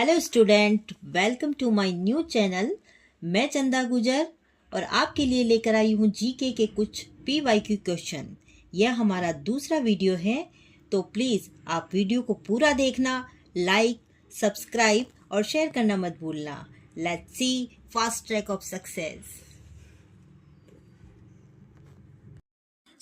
Hello student, welcome to my new channel. मैं चंदा गुजर और आपके लिए लेकर आई हूँ जीके के कुछ पीवाईक्यू क्वेश्चन। यह हमारा दूसरा वीडियो है, तो प्लीज़ आप वीडियो को पूरा देखना, लाइक, सब्सक्राइब और शेयर करना मत भूलना। Let's see fast track of success.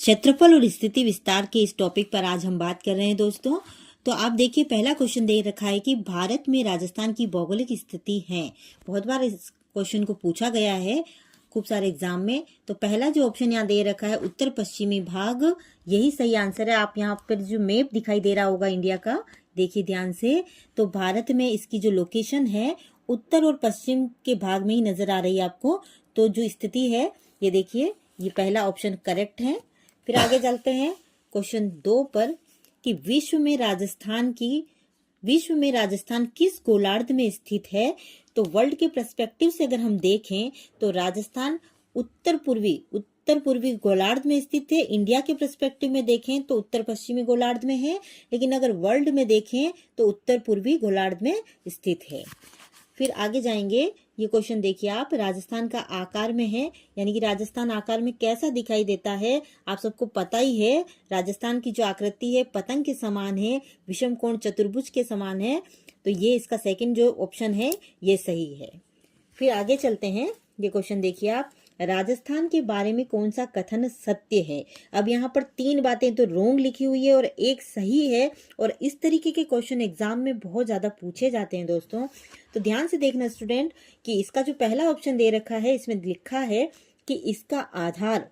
क्षेत्रफल और स्थिति विस्तार के इस टॉपिक पर आज हम बात कर रहे हैं दोस्तों। तो आप देखिए, पहला क्वेश्चन दे रखा है कि भारत में राजस्थान की भौगोलिक स्थिति है। बहुत बार इस क्वेश्चन को पूछा गया है खूब सारे एग्जाम में। तो पहला जो ऑप्शन यहाँ दे रखा है उत्तर पश्चिमी भाग, यही सही आंसर है। आप यहाँ पर जो मैप दिखाई दे रहा होगा इंडिया का, देखिए ध्यान से। तो भारत में इसकी जो लोकेशन है उत्तर और पश्चिम के भाग में ही नजर आ रही है आपको। तो जो स्थिति है ये देखिए, ये पहला ऑप्शन करेक्ट है। फिर आगे चलते हैं क्वेश्चन 2 पर कि विश्व में राजस्थान किस गोलार्ध में स्थित है। तो वर्ल्ड के पर्सपेक्टिव से अगर हम देखें तो राजस्थान उत्तर पूर्वी गोलार्ध में स्थित है। इंडिया के पर्सपेक्टिव में देखें तो उत्तर पश्चिमी गोलार्ध में है, लेकिन अगर वर्ल्ड में देखें तो उत्तर पूर्वी गोलार्ध में स्थित है। फिर आगे जाएंगे, ये क्वेश्चन देखिए आप, राजस्थान का आकार में है, यानी कि राजस्थान आकार में कैसा दिखाई देता है। आप सबको पता ही है, राजस्थान की जो आकृति है पतंग के समान है, विषम कोण चतुर्भुज के समान है। तो ये इसका सेकंड जो ऑप्शन है ये सही है। फिर आगे चलते हैं, ये क्वेश्चन देखिए आप, राजस्थान के बारे में कौन सा कथन सत्य है। अब यहाँ पर 3 बातें तो रोंग लिखी हुई है और एक सही है, और इस तरीके के क्वेश्चन एग्जाम में बहुत ज्यादा पूछे जाते हैं दोस्तों। तो ध्यान से देखना स्टूडेंट कि इसका जो पहला ऑप्शन दे रखा है इसमें लिखा है कि इसका आधार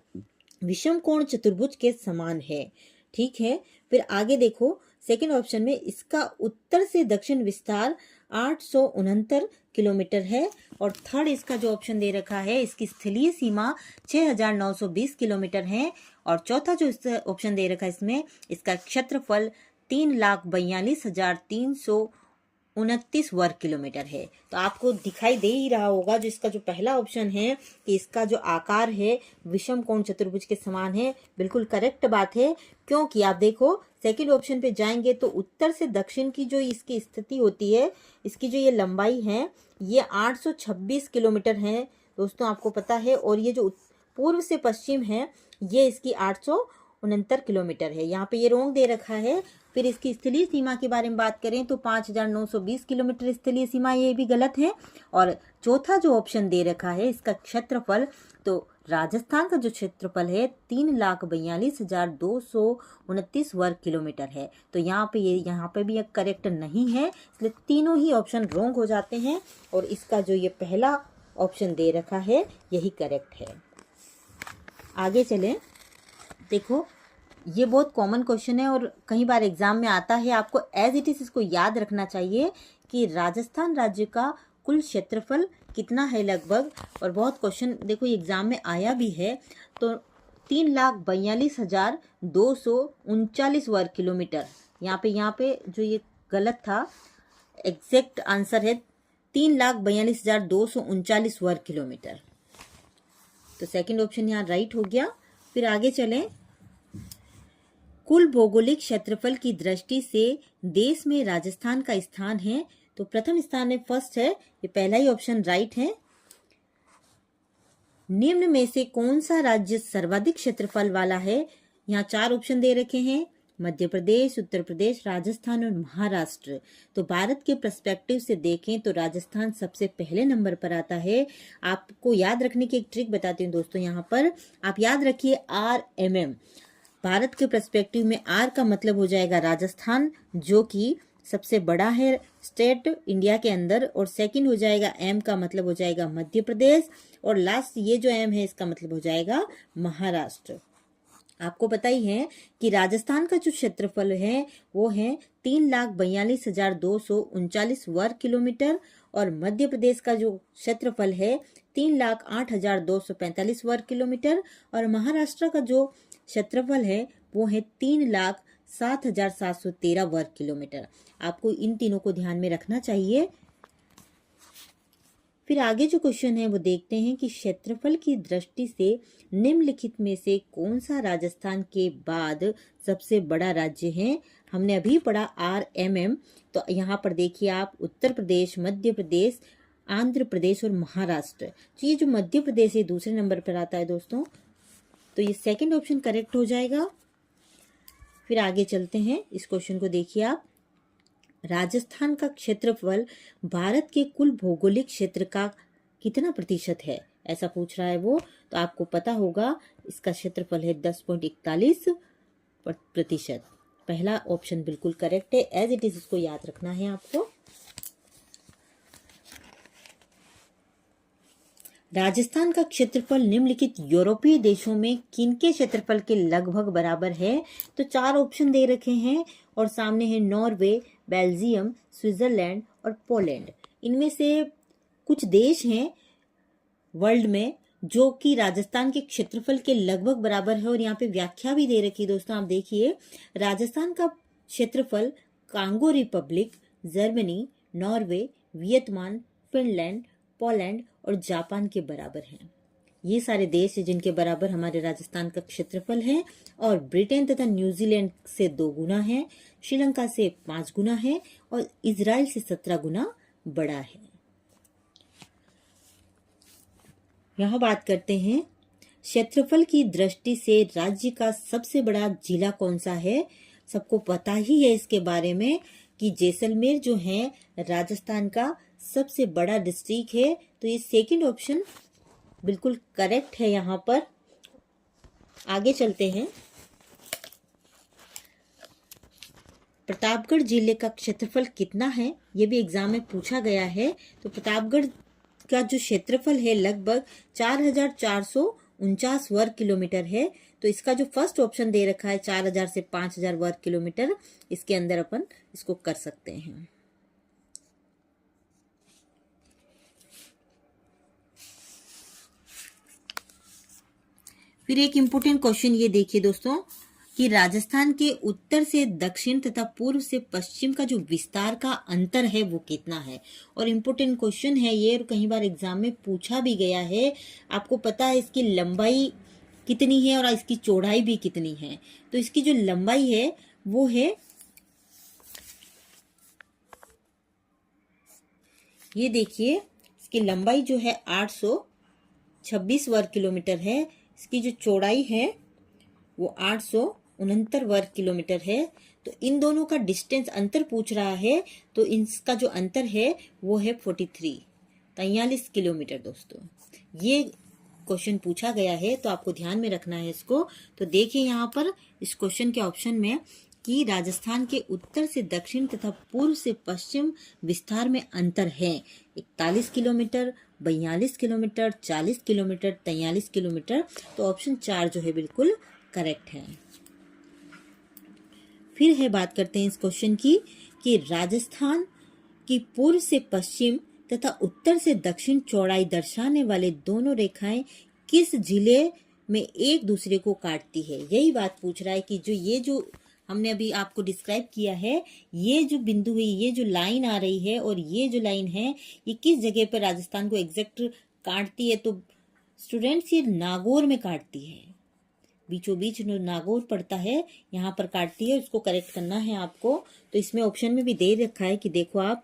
विषम कोण चतुर्भुज के समान है। ठीक है, फिर आगे देखो, सेकेंड ऑप्शन में इसका उत्तर से दक्षिण विस्तार 869 किलोमीटर है, और थर्ड इसका जो ऑप्शन दे रखा है इसकी स्थलीय सीमा 6920 किलोमीटर है, और चौथा जो ऑप्शन दे रखा है इसमें इसका क्षेत्रफल 3,42,329 वर्ग किलोमीटर है। तो आपको दिखाई दे ही रहा होगा जो इसका जो पहला ऑप्शन है कि इसका जो आकार है विषम कोण चतुर्भुज के समान है, बिल्कुल करेक्ट बात है। क्योंकि आप देखो सेकंड ऑप्शन पे जाएंगे तो उत्तर से दक्षिण की जो इसकी स्थिति होती है, इसकी जो ये लंबाई है ये 826 किलोमीटर है दोस्तों, आपको पता है। और ये जो पूर्व से पश्चिम है ये इसकी 869 किलोमीटर है। यहाँ पे ये रोंग दे रखा है। फिर इसकी स्थलीय सीमा के बारे में बात करें तो 5920 किलोमीटर स्थलीय सीमा, ये भी गलत है। और चौथा जो ऑप्शन दे रखा है इसका क्षेत्रफल, तो राजस्थान का जो क्षेत्रफल है 3,42,229 वर्ग किलोमीटर है। तो यहाँ पे भी करेक्ट नहीं है, इसलिए तीनों ही ऑप्शन रोंग हो जाते हैं, और इसका जो ये पहला ऑप्शन दे रखा है यही करेक्ट है। आगे चलें, देखो ये बहुत कॉमन क्वेश्चन है और कई बार एग्जाम में आता है। आपको एज इट इज इसको याद रखना चाहिए कि राजस्थान राज्य का कुल क्षेत्रफल कितना है लगभग, और बहुत क्वेश्चन देखो एग्जाम में आया भी है। तो 3,42,239 वर्ग किलोमीटर, यहाँ पे जो ये गलत था, एग्जैक्ट आंसर है 3,42,239 वर्ग किलोमीटर। तो सेकंड ऑप्शन यहाँ राइट हो गया। फिर आगे चलें, कुल भौगोलिक क्षेत्रफल की दृष्टि से देश में राजस्थान का स्थान है। तो प्रथम स्थान में फर्स्ट है, ये पहला ही ऑप्शन राइट है। निम्न में से कौन सा राज्य सर्वाधिक क्षेत्रफल वाला है। यहाँ 4 ऑप्शन दे रखे हैं, मध्य प्रदेश, उत्तर प्रदेश, राजस्थान और महाराष्ट्र। तो भारत के पर्सपेक्टिव से देखें तो राजस्थान सबसे पहले नंबर पर आता है। आपको याद रखने की एक ट्रिक बताती हूँ दोस्तों, यहाँ पर आप याद रखिए RMM। भारत के पर्सपेक्टिव में R का मतलब हो जाएगा राजस्थान, जो कि सबसे बड़ा है स्टेट इंडिया के अंदर, और सेकंड हो जाएगा M का मतलब हो जाएगा मध्य प्रदेश, और लास्ट ये जो M है इसका मतलब हो जाएगा महाराष्ट्र। आपको पता ही है कि राजस्थान का जो क्षेत्रफल है वो है 3,42,239 वर्ग किलोमीटर, और मध्य प्रदेश का जो क्षेत्रफल है 3,08,245 वर्ग किलोमीटर, और महाराष्ट्र का जो क्षेत्रफल है वो है 3,07,713 वर्ग किलोमीटर। आपको इन तीनों को ध्यान में रखना चाहिए। फिर आगे जो क्वेश्चन है वो देखते हैं कि क्षेत्रफल की दृष्टि से निम्नलिखित में से कौन सा राजस्थान के बाद सबसे बड़ा राज्य है। हमने अभी पढ़ा RMM। तो यहाँ पर देखिए आप उत्तर प्रदेश, मध्य प्रदेश, आंध्र प्रदेश और महाराष्ट्र। तो ये जो मध्य प्रदेश है दूसरे नंबर पर आता है दोस्तों, तो ये सेकंड ऑप्शन करेक्ट हो जाएगा। फिर आगे चलते हैं, इस क्वेश्चन को देखिए आप। राजस्थान का क्षेत्रफल भारत के कुल भौगोलिक क्षेत्र का कितना प्रतिशत है, ऐसा पूछ रहा है वो। तो आपको पता होगा इसका क्षेत्रफल है 10.41%। पहला ऑप्शन बिल्कुल करेक्ट है, एज इट इज इसको याद रखना है आपको। राजस्थान का क्षेत्रफल निम्नलिखित यूरोपीय देशों में किनके क्षेत्रफल के लगभग बराबर है। तो 4 ऑप्शन दे रखे हैं और सामने है नॉर्वे, बेल्जियम, स्विट्जरलैंड और पोलैंड। इनमें से कुछ देश हैं वर्ल्ड में जो कि राजस्थान के क्षेत्रफल के लगभग बराबर है, और यहाँ पे व्याख्या भी दे रखी है दोस्तों। आप देखिए, राजस्थान का क्षेत्रफल Congo Republic, Germany, Norway, Vietnam, Finland, Poland और जापान के बराबर है। ये सारे देश हैं जिनके बराबर हमारे राजस्थान का क्षेत्रफल है। और ब्रिटेन तथा न्यूजीलैंड से 2 गुना है, श्रीलंका से 5 गुना है और इजराइल से 17 गुना बड़ा है। यहाँ बात करते हैं क्षेत्रफल की दृष्टि से राज्य का सबसे बड़ा जिला कौन सा है। सबको पता ही है इसके बारे में कि जैसलमेर जो है राजस्थान का सबसे बड़ा डिस्ट्रिक्ट है। तो ये सेकंड ऑप्शन बिल्कुल करेक्ट है। यहाँ पर आगे चलते हैं। प्रतापगढ़ जिले का क्षेत्रफल कितना है, ये भी एग्जाम में पूछा गया है। तो प्रतापगढ़ का जो क्षेत्रफल है लगभग 4449 वर्ग किलोमीटर है। तो इसका जो फर्स्ट ऑप्शन दे रखा है 4000 से 5000 वर्ग किलोमीटर, इसके अंदर अपन इसको कर सकते हैं। फिर एक इम्पोर्टेंट क्वेश्चन ये देखिए दोस्तों कि राजस्थान के उत्तर से दक्षिण तथा पूर्व से पश्चिम का जो विस्तार का अंतर है वो कितना है। और इम्पोर्टेंट क्वेश्चन है ये, और कई बार एग्जाम में पूछा भी गया है। आपको पता है इसकी लंबाई कितनी है और इसकी चौड़ाई भी कितनी है। तो इसकी जो लंबाई है वो है, ये देखिए इसकी लंबाई जो है 826 वर्ग किलोमीटर है। इसकी जो चौड़ाई है वो 869 वर्ग किलोमीटर है। तो इन दोनों का डिस्टेंस अंतर पूछ रहा है, तो इसका जो अंतर है वो है 43 किलोमीटर दोस्तों। ये क्वेश्चन पूछा गया है तो आपको ध्यान में रखना है इसको। तो देखिए यहाँ पर इस क्वेश्चन के ऑप्शन में कि राजस्थान के उत्तर से दक्षिण तथा पूर्व से पश्चिम विस्तार में अंतर है 41 किलोमीटर, 42 किलोमीटर, 40 किलोमीटर, 43 किलोमीटर। तो ऑप्शन 4 जो है बिल्कुल करेक्ट है। फिर है बात करते हैं इस क्वेश्चन की कि राजस्थान की पूर्व से पश्चिम तथा उत्तर से दक्षिण चौड़ाई दर्शाने वाले दोनों रेखाएं किस जिले में एक दूसरे को काटती है। यही बात पूछ रहा है कि जो ये जो हमने अभी आपको डिस्क्राइब किया है, ये जो बिंदु है, ये जो लाइन आ रही है और ये जो लाइन है, ये किस जगह पर राजस्थान को एग्जैक्ट काटती है। तो स्टूडेंट्स ये नागौर में काटती है, बीचों बीच नागौर पड़ता है, यहाँ पर काटती है। उसको करेक्ट करना है आपको। तो इसमें ऑप्शन में भी दे रखा है कि देखो आप,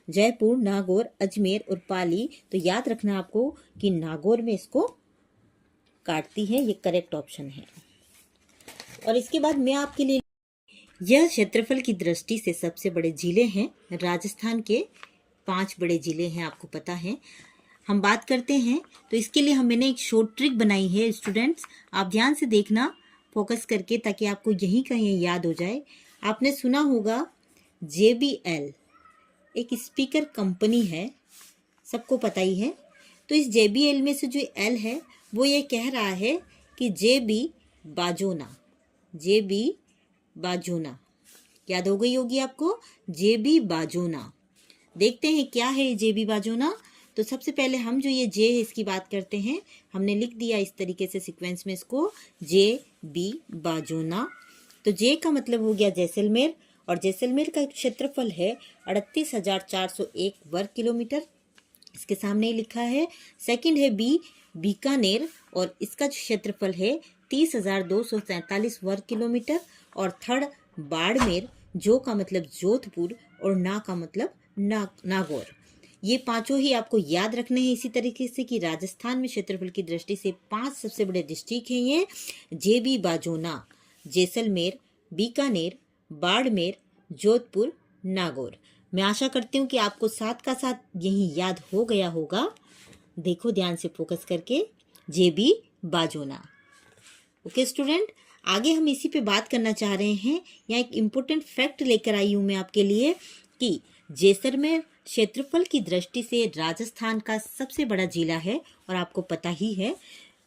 जयपुर, नागौर, अजमेर और पाली। तो याद रखना आपको कि नागौर में इसको काटती है, ये करेक्ट ऑप्शन है। और इसके बाद मैं आपके लिए, यह क्षेत्रफल की दृष्टि से सबसे बड़े जिले हैं। राजस्थान के 5 बड़े जिले हैं, आपको पता है। हम बात करते हैं तो इसके लिए मैंने एक शॉर्ट ट्रिक बनाई है स्टूडेंट्स, आप ध्यान से देखना फोकस करके, ताकि आपको यहीं का यहीं याद हो जाए। आपने सुना होगा JBL एक स्पीकर कंपनी है, सबको पता ही है। तो इस JBL में से जो L है वो ये कह रहा है कि JB बाजोना, याद हो गई होगी आपको, JB बाजोना। देखते हैं क्या है ये JB बाजोना। तो सबसे पहले हम जो ये जे इसकी बात करते हैं, हमने लिख दिया इस तरीके से सीक्वेंस में इसको, JB बाजोना। तो जे का मतलब हो गया जैसलमेर, और जैसलमेर का क्षेत्रफल है 38,401 वर्ग किलोमीटर, इसके सामने ही लिखा है। सेकंड है बीकानेर, और इसका क्षेत्रफल है 30,247 वर्ग किलोमीटर। और थर्ड बाड़मेर जो का मतलब जोधपुर और ना का मतलब नागौर। ये पांचों ही आपको याद रखने हैं इसी तरीके से कि राजस्थान में क्षेत्रफल की दृष्टि से 5 सबसे बड़े डिस्ट्रिक्ट हैं ये, जेबी बाजोना, जैसलमेर, बीकानेर, बाड़मेर, जोधपुर, नागौर। मैं आशा करती हूँ कि आपको साथ का साथ यही याद हो गया होगा। देखो ध्यान से फोकस करके, जेबी बाजोना। ओके स्टूडेंट, आगे हम इसी पे बात करना चाह रहे हैं। यहाँ एक इम्पोर्टेंट फैक्ट लेकर आई हूँ मैं आपके लिए कि जैसलमेर क्षेत्रफल की दृष्टि से राजस्थान का सबसे बड़ा जिला है और आपको पता ही है,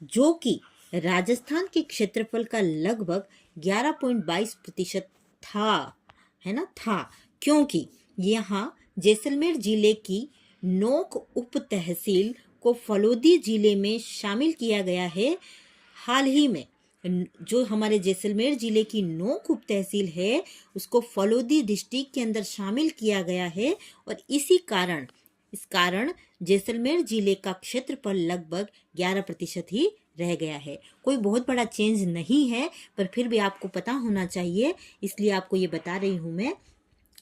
जो कि राजस्थान के क्षेत्रफल का लगभग 11.22% था, है ना, था, क्योंकि यहाँ जैसलमेर जिले की नोक उप तहसील को फलोदी जिले में शामिल किया गया है। हाल ही में जो हमारे जैसलमेर जिले की नोक उप तहसील है उसको फलोदी डिस्ट्रिक्ट के अंदर शामिल किया गया है और इस कारण जैसलमेर जिले का क्षेत्रफल लगभग 11% ही रह गया है। कोई बहुत बड़ा चेंज नहीं है, पर फिर भी आपको पता होना चाहिए, इसलिए आपको ये बता रही हूँ मैं।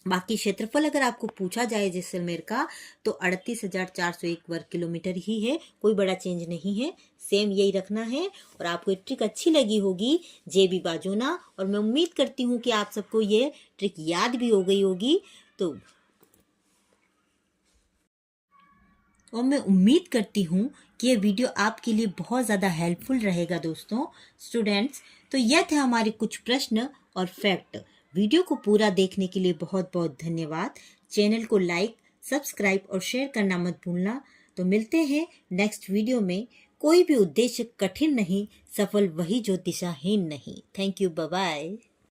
बाकी क्षेत्रफल अगर आपको पूछा जाए जैसलमेर का तो 38,401 वर्ग किलोमीटर ही है, कोई बड़ा चेंज नहीं है, सेम यही रखना है। और आपको ये ट्रिक अच्छी लगी होगी, जेबी बाजोना, और मैं उम्मीद करती हूँ कि आप सबको ये ट्रिक याद भी हो गई होगी। तो और मैं उम्मीद करती हूँ कि ये वीडियो आपके लिए बहुत ज़्यादा हेल्पफुल रहेगा दोस्तों। स्टूडेंट्स, तो यह थे हमारे कुछ प्रश्न और फैक्ट। वीडियो को पूरा देखने के लिए बहुत बहुत धन्यवाद। चैनल को लाइक, सब्सक्राइब और शेयर करना मत भूलना। तो मिलते हैं नेक्स्ट वीडियो में। कोई भी उद्देश्य कठिन नहीं, सफल वही जो दिशाहीन नहीं। Thank you, bye bye.